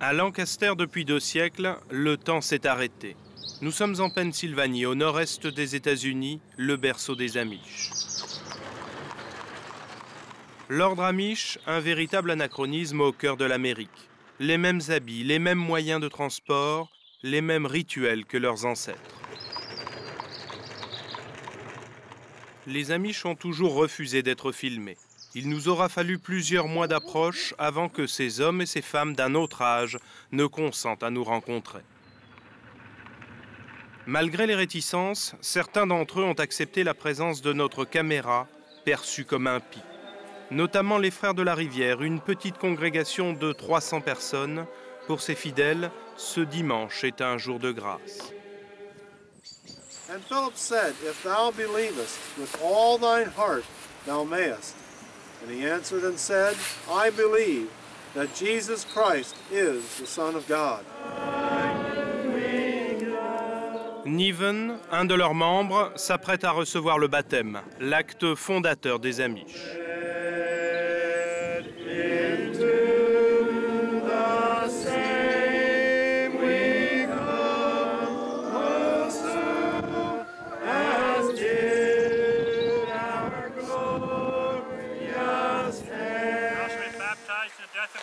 À Lancaster, depuis 2 siècles, le temps s'est arrêté. Nous sommes en Pennsylvanie, au nord-est des États-Unis, le berceau des Amish. L'ordre Amish, un véritable anachronisme au cœur de l'Amérique. Les mêmes habits, les mêmes moyens de transport, les mêmes rituels que leurs ancêtres. Les Amish ont toujours refusé d'être filmés. Il nous aura fallu plusieurs mois d'approche avant que ces hommes et ces femmes d'un autre âge ne consentent à nous rencontrer. Malgré les réticences, certains d'entre eux ont accepté la présence de notre caméra, perçue comme impie. Notamment les Frères de la Rivière, une petite congrégation de 300 personnes. Pour ces fidèles, ce dimanche est un jour de grâce. And Philip said, If thou believest with all thine heart, thou mayest. And he answered and said, I believe that Jesus Christ is the Son of God. Niven, un de leurs membres, s'apprête à recevoir le baptême, l'acte fondateur des Amish.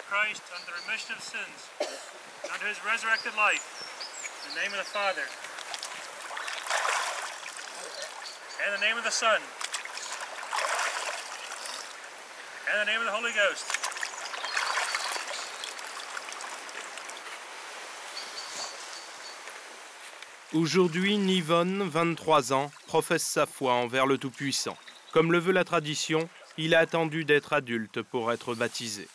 Christ unto the remission of sins, unto his resurrected life, in the name of the Father, and the name of the Son, and the name of the Holy Ghost. Aujourd'hui, Nivon, 23 ans, professe sa foi envers le Tout-Puissant. Comme le veut la tradition, il a attendu d'être adulte pour être baptisé.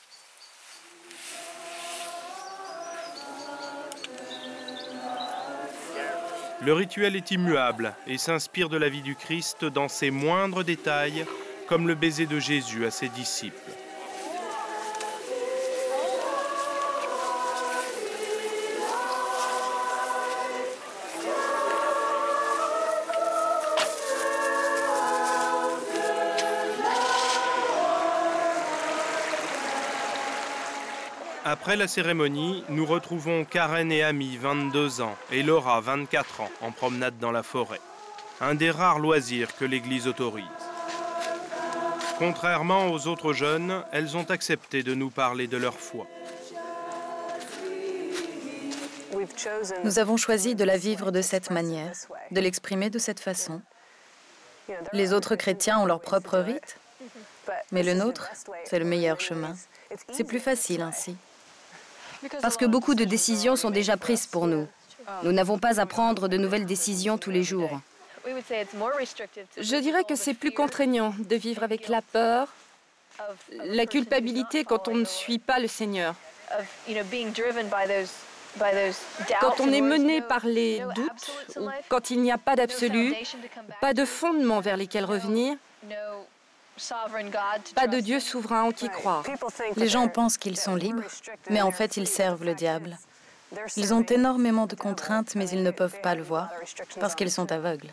Le rituel est immuable et s'inspire de la vie du Christ dans ses moindres détails, comme le baiser de Jésus à ses disciples. Après la cérémonie, nous retrouvons Karen et Amy, 22 ans, et Laura, 24 ans, en promenade dans la forêt. Un des rares loisirs que l'Église autorise. Contrairement aux autres jeunes, elles ont accepté de nous parler de leur foi. Nous avons choisi de la vivre de cette manière, de l'exprimer de cette façon. Les autres chrétiens ont leur propre rite, mais le nôtre, c'est le meilleur chemin. C'est plus facile ainsi. Parce que beaucoup de décisions sont déjà prises pour nous. Nous n'avons pas à prendre de nouvelles décisions tous les jours. Je dirais que c'est plus contraignant de vivre avec la peur, la culpabilité quand on ne suit pas le Seigneur. Quand on est mené par les doutes, ou quand il n'y a pas d'absolu, pas de fondement vers lesquels revenir, pas de Dieu souverain en qui croire. Les gens pensent qu'ils sont libres, mais en fait, ils servent le diable. Ils ont énormément de contraintes, mais ils ne peuvent pas le voir parce qu'ils sont aveugles.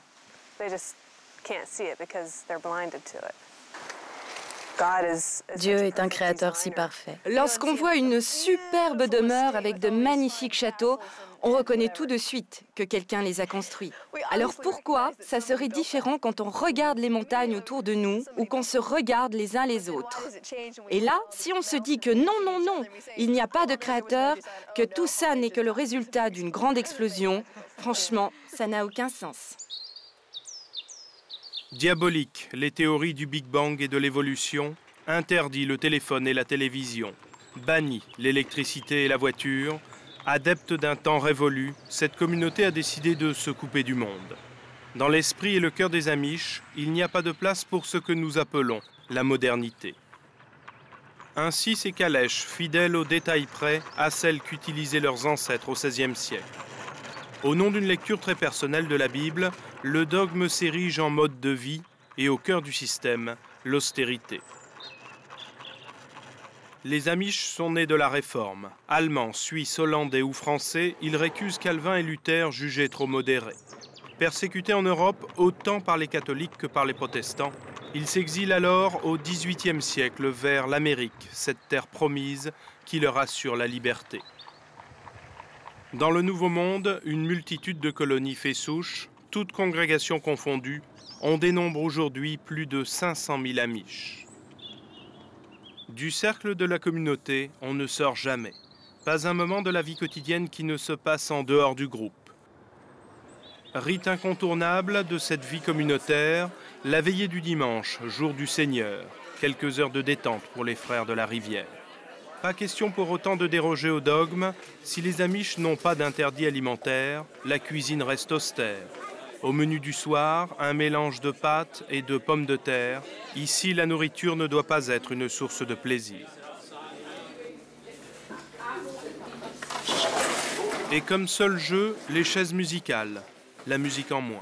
Dieu est un créateur si parfait. Lorsqu'on voit une superbe demeure avec de magnifiques châteaux, on reconnaît tout de suite que quelqu'un les a construits. Alors pourquoi ça serait différent quand on regarde les montagnes autour de nous ou qu'on se regarde les uns les autres? Et là, si on se dit que non, non, non, il n'y a pas de créateur, que tout ça n'est que le résultat d'une grande explosion, franchement, ça n'a aucun sens. Diabolique, les théories du Big Bang et de l'évolution, interdit le téléphone et la télévision, banni l'électricité et la voiture, adepte d'un temps révolu, cette communauté a décidé de se couper du monde. Dans l'esprit et le cœur des Amish, il n'y a pas de place pour ce que nous appelons la modernité. Ainsi, ces calèches, fidèles aux détails près à celles qu'utilisaient leurs ancêtres au XVIe siècle. Au nom d'une lecture très personnelle de la Bible, le dogme s'érige en mode de vie et au cœur du système, l'austérité. Les Amish sont nés de la Réforme. Allemands, Suisses, Hollandais ou Français, ils récusent Calvin et Luther jugés trop modérés. Persécutés en Europe autant par les catholiques que par les protestants, ils s'exilent alors au XVIIIe siècle vers l'Amérique, cette terre promise qui leur assure la liberté. Dans le Nouveau Monde, une multitude de colonies fait souche, toutes congrégations confondues. On dénombre aujourd'hui plus de 500 000 Amish. Du cercle de la communauté, on ne sort jamais. Pas un moment de la vie quotidienne qui ne se passe en dehors du groupe. Rite incontournable de cette vie communautaire, la veillée du dimanche, jour du Seigneur. Quelques heures de détente pour les frères de la rivière. Pas question pour autant de déroger au dogme. Si les Amish n'ont pas d'interdit alimentaire, la cuisine reste austère. Au menu du soir, un mélange de pâtes et de pommes de terre. Ici, la nourriture ne doit pas être une source de plaisir. Et comme seul jeu, les chaises musicales. La musique en moins.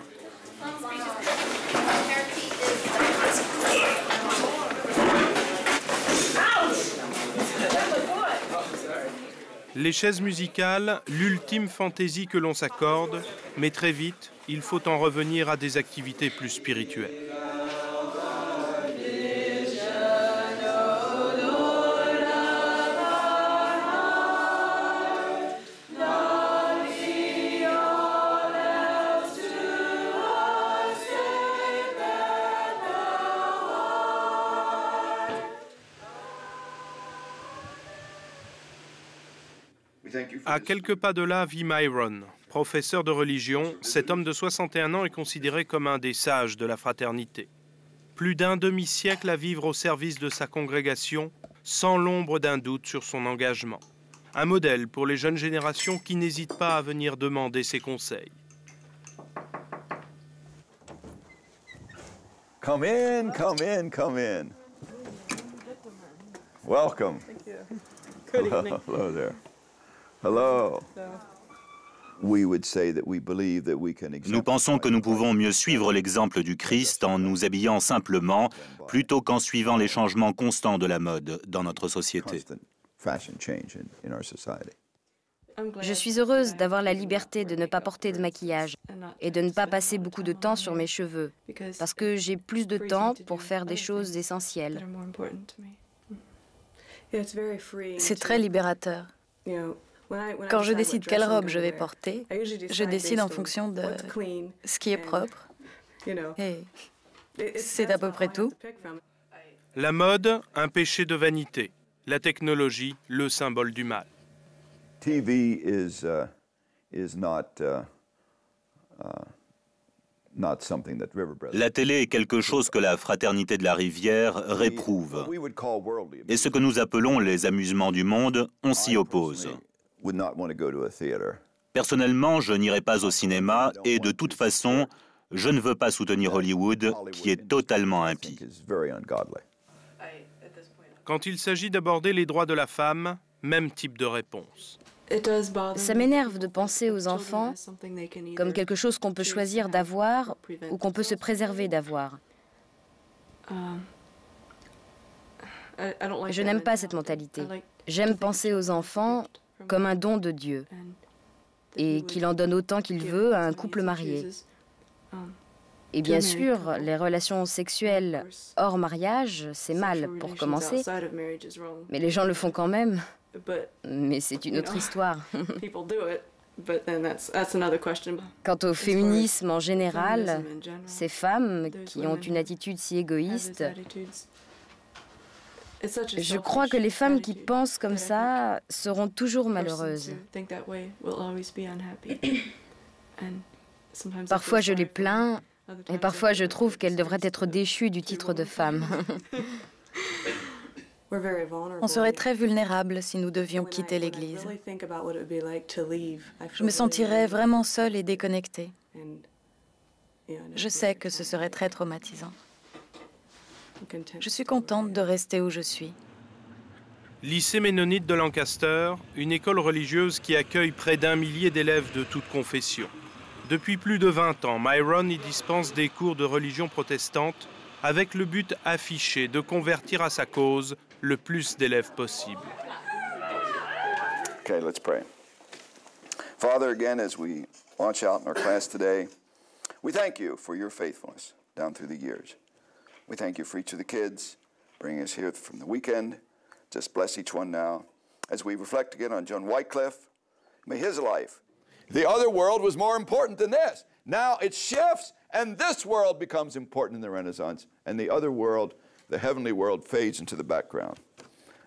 Les chaises musicales, l'ultime fantaisie que l'on s'accorde, mais très vite, il faut en revenir à des activités plus spirituelles. À quelques pas de là vit Myron. Professeur de religion, cet homme de 61 ans est considéré comme un des sages de la fraternité. Plus d'un demi-siècle à vivre au service de sa congrégation, sans l'ombre d'un doute sur son engagement. Un modèle pour les jeunes générations qui n'hésitent pas à venir demander ses conseils. Come in, come in, come in. Welcome. Good evening. Hello there. Hello. Nous pensons que nous pouvons mieux suivre l'exemple du Christ en nous habillant simplement plutôt qu'en suivant les changements constants de la mode dans notre société. Je suis heureuse d'avoir la liberté de ne pas porter de maquillage et de ne pas passer beaucoup de temps sur mes cheveux, parce que j'ai plus de temps pour faire des choses essentielles. C'est très libérateur. Quand je décide quelle robe je vais porter, je décide en fonction de ce qui est propre. Et c'est à peu près tout. La mode, un péché de vanité. La technologie, le symbole du mal. TV is La télé est quelque chose que la fraternité de la rivière réprouve. Et ce que nous appelons les amusements du monde, on s'y oppose. Personnellement, je n'irai pas au cinéma et de toute façon, je ne veux pas soutenir Hollywood, qui est totalement impie. Quand il s'agit d'aborder les droits de la femme, même type de réponse. Ça m'énerve de penser aux enfants comme quelque chose qu'on peut choisir d'avoir ou qu'on peut se préserver d'avoir. Je n'aime pas cette mentalité. J'aime penser aux enfants comme un don de Dieu et qu'il en donne autant qu'il veut à un couple marié. Et bien sûr, les relations sexuelles hors mariage, c'est mal pour commencer, mais les gens le font quand même. Mais c'est une autre histoire. Quant au féminisme en général, ces femmes qui ont une attitude si égoïste, je crois que les femmes qui pensent comme ça seront toujours malheureuses. Parfois je les plains, et parfois je trouve qu'elles devraient être déchues du titre de femme. On serait très vulnérable si nous devions quitter l'Église. Je me sentirais vraiment seule et déconnectée. Je sais que ce serait très traumatisant. Je suis contente de rester où je suis. Lycée ménonite de Lancaster, une école religieuse qui accueille près d'1 millier d'élèves de toutes confessions. Depuis plus de 20 ans, Myron y dispense des cours de religion protestante avec le but affiché de convertir à sa cause le plus d'élèves possible. Okay, let's pray. Father, again, as we launch out in our class today, we thank you for your faithfulness down through the years. We thank you for each of the kids bringing us here from the weekend. Just bless each one now. As we reflect again on John Wycliffe, his life. The other world was more important than this. Now it shifts, and this world becomes important in the Renaissance, and the other world, the heavenly world, fades into the background.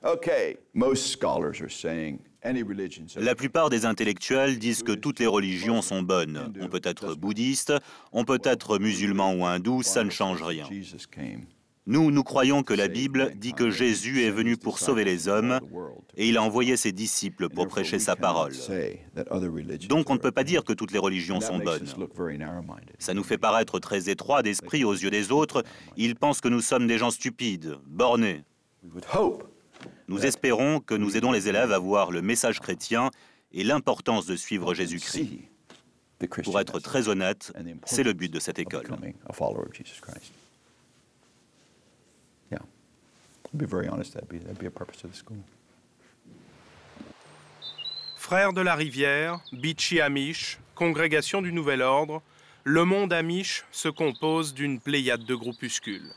Okay, most scholars are saying any religion. La plupart des intellectuels disent que toutes les religions sont bonnes. On peut être bouddhiste, on peut être musulman ou hindou, ça ne change rien. Nous croyons que la Bible dit que Jésus est venu pour sauver les hommes et il a envoyé ses disciples pour prêcher sa parole. Donc on ne peut pas dire que toutes les religions sont bonnes. Ça nous fait paraître très étroits d'esprit aux yeux des autres. Ils pensent que nous sommes des gens stupides, bornés. Nous espérons que nous aidons les élèves à voir le message chrétien et l'importance de suivre Jésus-Christ. Pour être très honnête, c'est le but de cette école. Frères de la rivière, Beachy Amish, congrégation du Nouvel Ordre, le monde Amish se compose d'une pléiade de groupuscules.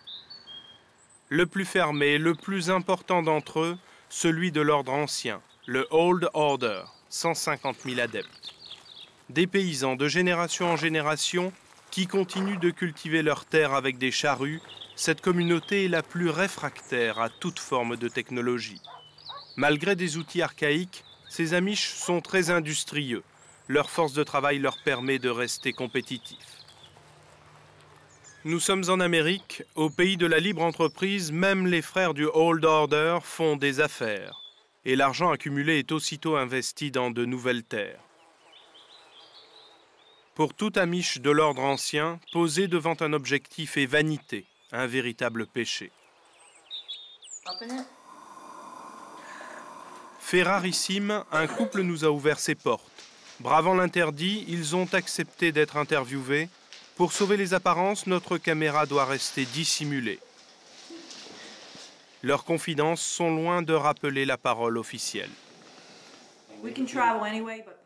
Le plus fermé, le plus important d'entre eux, celui de l'ordre ancien, le Old Order, 150 000 adeptes. Des paysans de génération en génération qui continuent de cultiver leurs terres avec des charrues, cette communauté est la plus réfractaire à toute forme de technologie. Malgré des outils archaïques, ces Amish sont très industrieux. Leur force de travail leur permet de rester compétitifs. Nous sommes en Amérique, au pays de la libre entreprise, même les frères du Old Order font des affaires. Et l'argent accumulé est aussitôt investi dans de nouvelles terres. Pour tout Amish de l'ordre ancien, poser devant un objectif est vanité, un véritable péché. Fait rarissime, un couple nous a ouvert ses portes. Bravant l'interdit, ils ont accepté d'être interviewés. Pour sauver les apparences, notre caméra doit rester dissimulée. Leurs confidences sont loin de rappeler la parole officielle.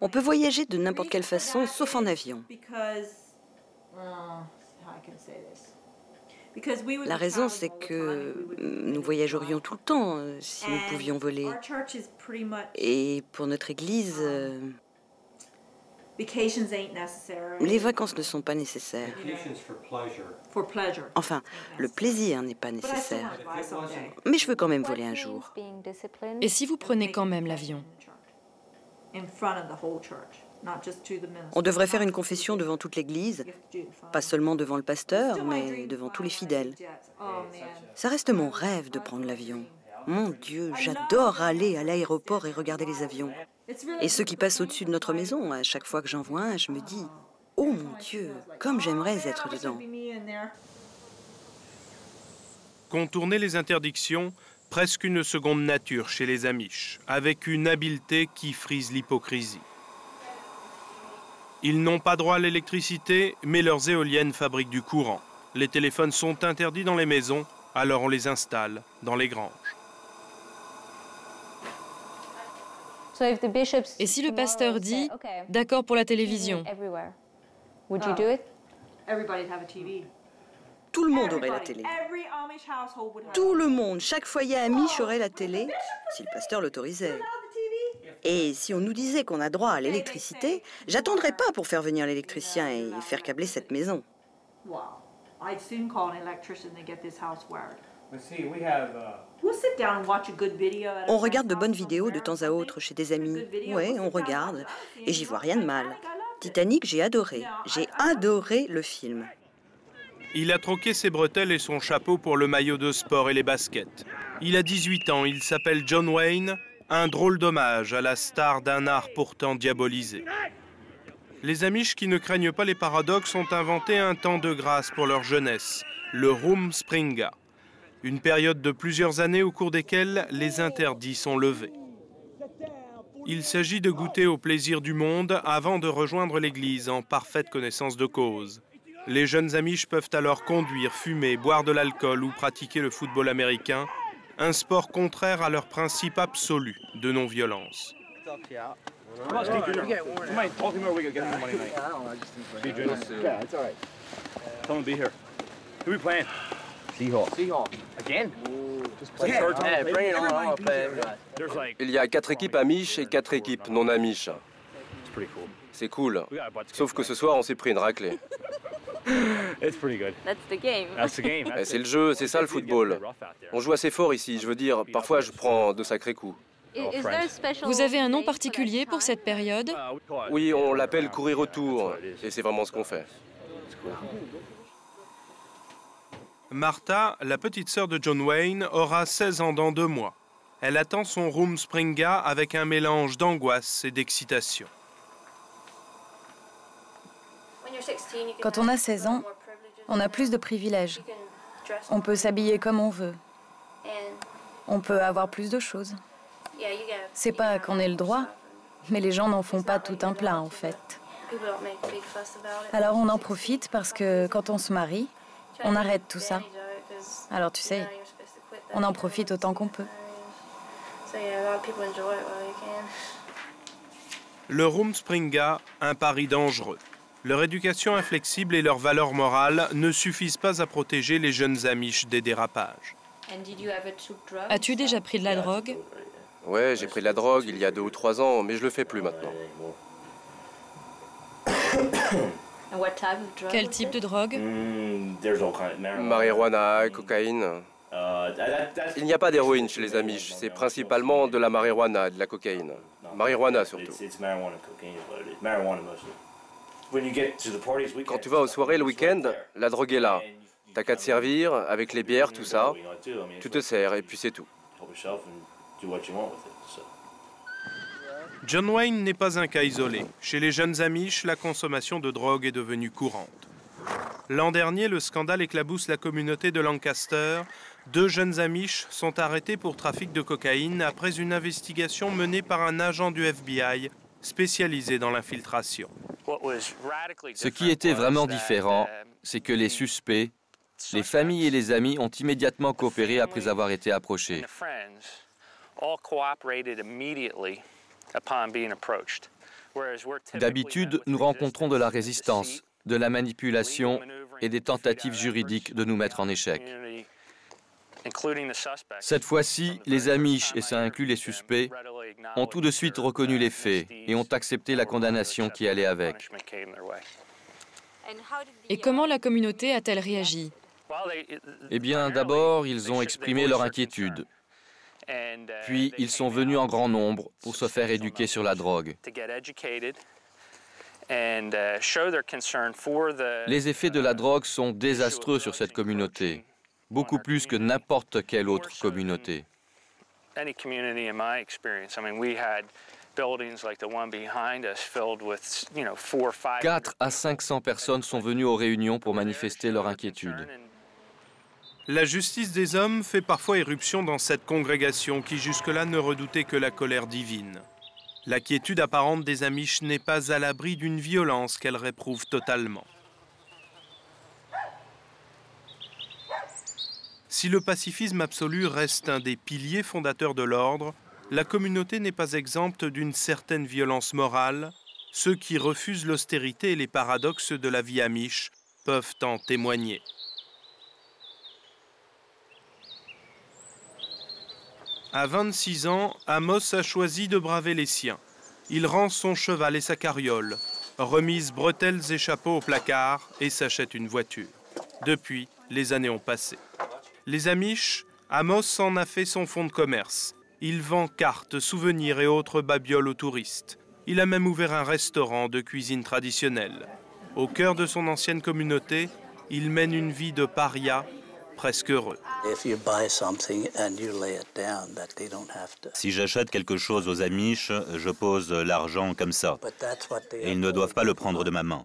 On peut voyager de n'importe quelle façon, sauf en avion. La raison, c'est que nous voyagerions tout le temps si nous pouvions voler. Et pour notre Église, les vacances ne sont pas nécessaires. Enfin, le plaisir n'est pas nécessaire. Mais je veux quand même voler un jour. Et si vous prenez quand même l'avion? On devrait faire une confession devant toute l'Église, pas seulement devant le pasteur, mais devant tous les fidèles. Ça reste mon rêve de prendre l'avion. Mon Dieu, j'adore aller à l'aéroport et regarder les avions. Et ceux qui passent au-dessus de notre maison, à chaque fois que j'en vois un, je me dis « Oh mon Dieu, comme j'aimerais être dedans !» Contourner les interdictions, presque une seconde nature chez les Amish, avec une habileté qui frise l'hypocrisie. Ils n'ont pas droit à l'électricité, mais leurs éoliennes fabriquent du courant. Les téléphones sont interdits dans les maisons, alors on les installe dans les granges. Et si le pasteur dit « d'accord pour la télévision », tout le monde aurait la télé. Tout le monde, chaque foyer Amish aurait la télé, si le pasteur l'autorisait. Et si on nous disait qu'on a droit à l'électricité, j'attendrais pas pour faire venir l'électricien et faire câbler cette maison. On regarde de bonnes vidéos de temps à autre chez des amis. Ouais, on regarde. Et j'y vois rien de mal. Titanic, j'ai adoré. J'ai adoré le film. Il a troqué ses bretelles et son chapeau pour le maillot de sport et les baskets. Il a 18 ans, il s'appelle John Wayne, un drôle d'hommage à la star d'un art pourtant diabolisé. Les Amish qui ne craignent pas les paradoxes ont inventé un temps de grâce pour leur jeunesse, le Rumspringa. Une période de plusieurs années au cours desquelles les interdits sont levés. Il s'agit de goûter au plaisir du monde avant de rejoindre l'église en parfaite connaissance de cause. Les jeunes Amish peuvent alors conduire, fumer, boire de l'alcool ou pratiquer le football américain, un sport contraire à leur principe absolu de non-violence. Il y a 4 équipes Amish et 4 équipes non Amish. C'est cool. Sauf que ce soir, on s'est pris une raclée. C'est le jeu, c'est ça le football. On joue assez fort ici, je veux dire, parfois je prends de sacrés coups. Vous avez un nom particulier pour cette période? Oui, on l'appelle courir-retour, et c'est vraiment ce qu'on fait. Martha, la petite sœur de John Wayne, aura 16 ans dans 2 mois. Elle attend son Rumspringa avec un mélange d'angoisse et d'excitation. Quand on a 16 ans, on a plus de privilèges. On peut s'habiller comme on veut. On peut avoir plus de choses. C'est pas qu'on ait le droit, mais les gens n'en font pas tout un plat en fait. Alors on en profite parce que quand on se marie, on arrête tout ça. Alors tu sais, on en profite autant qu'on peut. Le Rumspringa, un pari dangereux. Leur éducation inflexible et leurs valeurs morales ne suffisent pas à protéger les jeunes Amish des dérapages. As-tu déjà pris de la drogue? Ouais, j'ai pris de la drogue il y a 2 ou 3 ans, mais je le fais plus maintenant. Quel type de drogue? Marijuana, cocaïne. Il n'y a pas d'héroïne chez les Amish, c'est principalement de la marijuana et de la cocaïne. Marijuana surtout. Quand tu vas aux soirées le week-end, la drogue est là. T'as qu'à te servir, avec les bières, tout ça. Tu te sers et puis c'est tout. John Wayne n'est pas un cas isolé. Chez les jeunes Amish, la consommation de drogue est devenue courante. L'an dernier, le scandale éclabousse la communauté de Lancaster. 2 jeunes Amish sont arrêtés pour trafic de cocaïne après une investigation menée par un agent du FBI spécialisé dans l'infiltration. Ce qui était vraiment différent, c'est que les suspects, les familles et les amis ont immédiatement coopéré après avoir été approchés. D'habitude, nous rencontrons de la résistance, de la manipulation et des tentatives juridiques de nous mettre en échec. Cette fois-ci, les Amish, et ça inclut les suspects, ont tout de suite reconnu les faits et ont accepté la condamnation qui allait avec. Et comment la communauté a-t-elle réagi? Eh bien, d'abord, ils ont exprimé leur inquiétude. Puis, ils sont venus en grand nombre pour se faire éduquer sur la drogue. Les effets de la drogue sont désastreux sur cette communauté, beaucoup plus que n'importe quelle autre communauté. 400 à 500 personnes sont venues aux réunions pour manifester leur inquiétude. La justice des hommes fait parfois éruption dans cette congrégation qui jusque-là ne redoutait que la colère divine. La quiétude apparente des Amish n'est pas à l'abri d'une violence qu'elle réprouve totalement. Si le pacifisme absolu reste un des piliers fondateurs de l'ordre, la communauté n'est pas exempte d'une certaine violence morale. Ceux qui refusent l'austérité et les paradoxes de la vie Amish peuvent en témoigner. À 26 ans, Amos a choisi de braver les siens. Il rend son cheval et sa carriole, remise bretelles et chapeaux au placard et s'achète une voiture. Depuis, les années ont passé. Les Amish, Amos en a fait son fonds de commerce. Il vend cartes, souvenirs et autres babioles aux touristes. Il a même ouvert un restaurant de cuisine traditionnelle. Au cœur de son ancienne communauté, il mène une vie de paria, presque heureux. Si j'achète quelque chose aux Amish, je pose l'argent comme ça. Et ils ne doivent pas le prendre de ma main.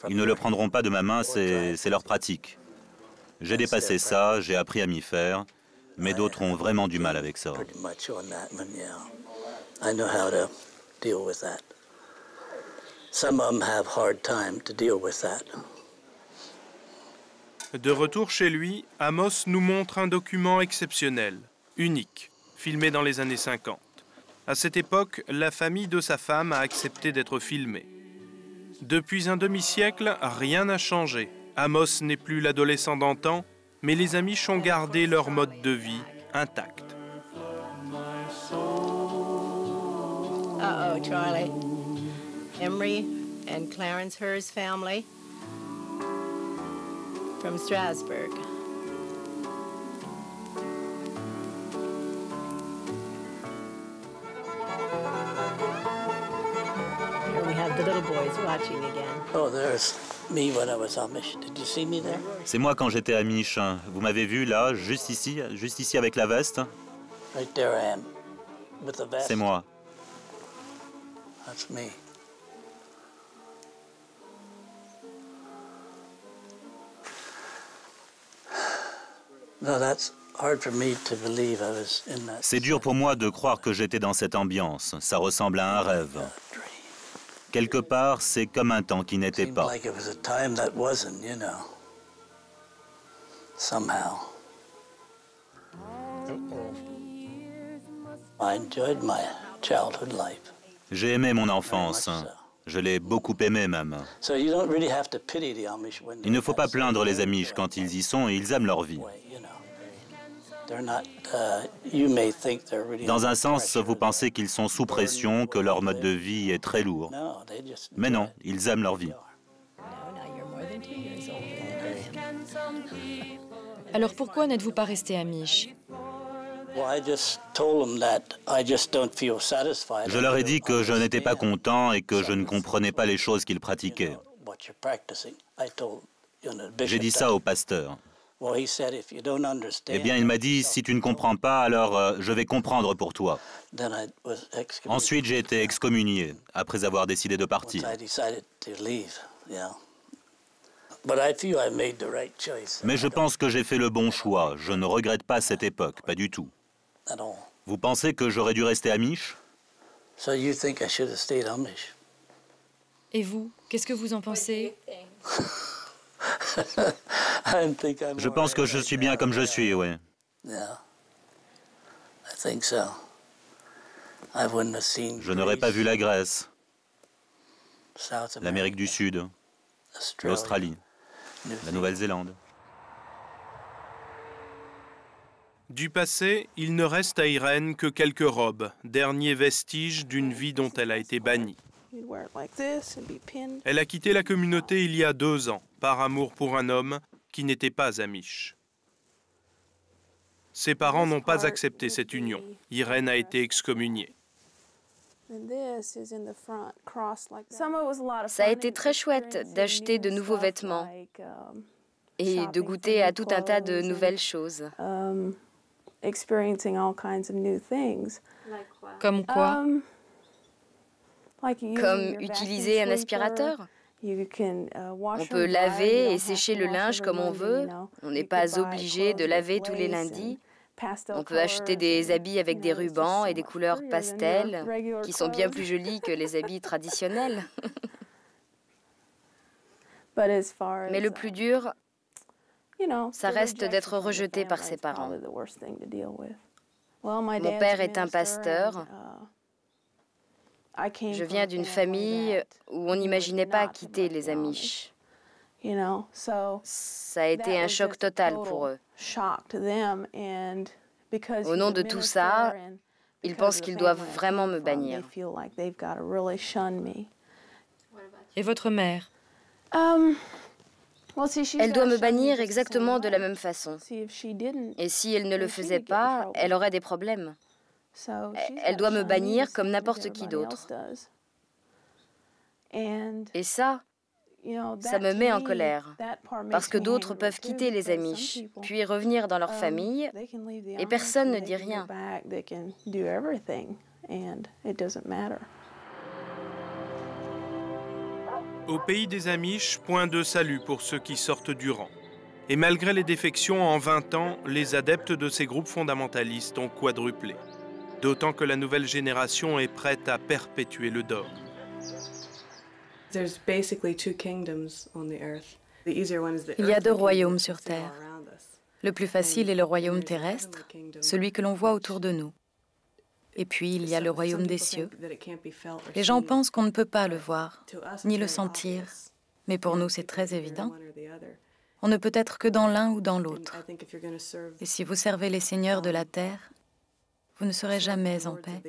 Ils ne le prendront pas de ma main, c'est leur pratique. J'ai dépassé ça, j'ai appris à m'y faire, mais d'autres ont vraiment du mal avec ça. De retour chez lui, Amos nous montre un document exceptionnel, unique, filmé dans les années 50. À cette époque, la famille de sa femme a accepté d'être filmée. Depuis un demi-siècle, rien n'a changé. Amos n'est plus l'adolescent d'antan, mais les Amish ont gardé leur mode de vie intact. Uh-oh, Charlie. Emery and Clarence Hurst family from Strasbourg. Here we have the little boys watching again. Oh, there's me when I was Amish. Did you see me there? C'est moi quand j'étais Amish. Vous m'avez vu là, juste ici avec la veste. Right there I am, with the vest. C'est moi. That's me. No, that's hard for me to believe I was in that. C'est dur pour moi de croire que j'étais dans cette ambiance. Ça ressemble à un rêve. Quelque part, c'est comme un temps qui n'était pas. Like it was a time that wasn't, you know. Somehow. I enjoyed my childhood life. J'ai aimé mon enfance. Je l'ai beaucoup aimé même. So you don't really have to pity the Amish when Il ne faut pas plaindre les Amish quand ils y sont et ils aiment leur vie. Dans un sens, vous pensez qu'ils sont sous pression, que leur mode de vie est très lourd. Mais non, ils aiment leur vie. Alors pourquoi n'êtes-vous pas resté Amish? Je leur ai dit que je n'étais pas content et que je ne comprenais pas les choses qu'ils pratiquaient. J'ai dit ça au pasteur. Eh bien, il m'a dit, si tu ne comprends pas, alors je vais comprendre pour toi. Ensuite, j'ai été excommunié, après avoir décidé de partir. Mais je pense que j'ai fait le bon choix. Je ne regrette pas cette époque, pas du tout. Vous pensez que j'aurais dû rester Amish? Et vous, qu'est-ce que vous en pensez? Je pense que je suis bien comme je suis, oui. Je n'aurais pas vu la Grèce, l'Amérique du Sud, l'Australie, la Nouvelle-Zélande. Du passé, il ne reste à Irène que quelques robes, dernier vestige d'une vie dont elle a été bannie. Elle a quitté la communauté il y a 2 ans, par amour pour un homme qui n'était pas Amish. Ses parents n'ont pas accepté cette union. Irène a été excommuniée. Ça a été très chouette d'acheter de nouveaux vêtements et de goûter à tout un tas de nouvelles choses. Comme quoi? Comme utiliser un aspirateur. On peut laver et sécher le linge comme on veut. On n'est pas obligé de laver tous les lundis. On peut acheter des habits avec des rubans et des couleurs pastel qui sont bien plus jolis que les habits traditionnels. Mais le plus dur, ça reste d'être rejeté par ses parents. Mon père est un pasteur. Je viens d'une famille où on n'imaginait pas quitter les Amish. Ça a été un choc total pour eux. Au nom de tout ça, ils pensent qu'ils doivent vraiment me bannir. Et votre mère? Elle doit me bannir exactement de la même façon. Et si elle ne le faisait pas, elle aurait des problèmes. Elle doit me bannir comme n'importe qui d'autre. Et ça me met en colère, parce que d'autres peuvent quitter les Amish, puis revenir dans leur famille, et personne ne dit rien. Au pays des Amish, point de salut pour ceux qui sortent du rang. Et malgré les défections, en 20 ans, les adeptes de ces groupes fondamentalistes ont quadruplé. D'autant que la nouvelle génération est prête à perpétuer le dogme. Il y a 2 royaumes sur Terre. Le plus facile est le royaume terrestre, celui que l'on voit autour de nous. Et puis, il y a le royaume des cieux. Les gens pensent qu'on ne peut pas le voir, ni le sentir, mais pour nous, c'est très évident. On ne peut être que dans l'un ou dans l'autre. Et si vous servez les seigneurs de la terre, vous ne serez jamais en paix.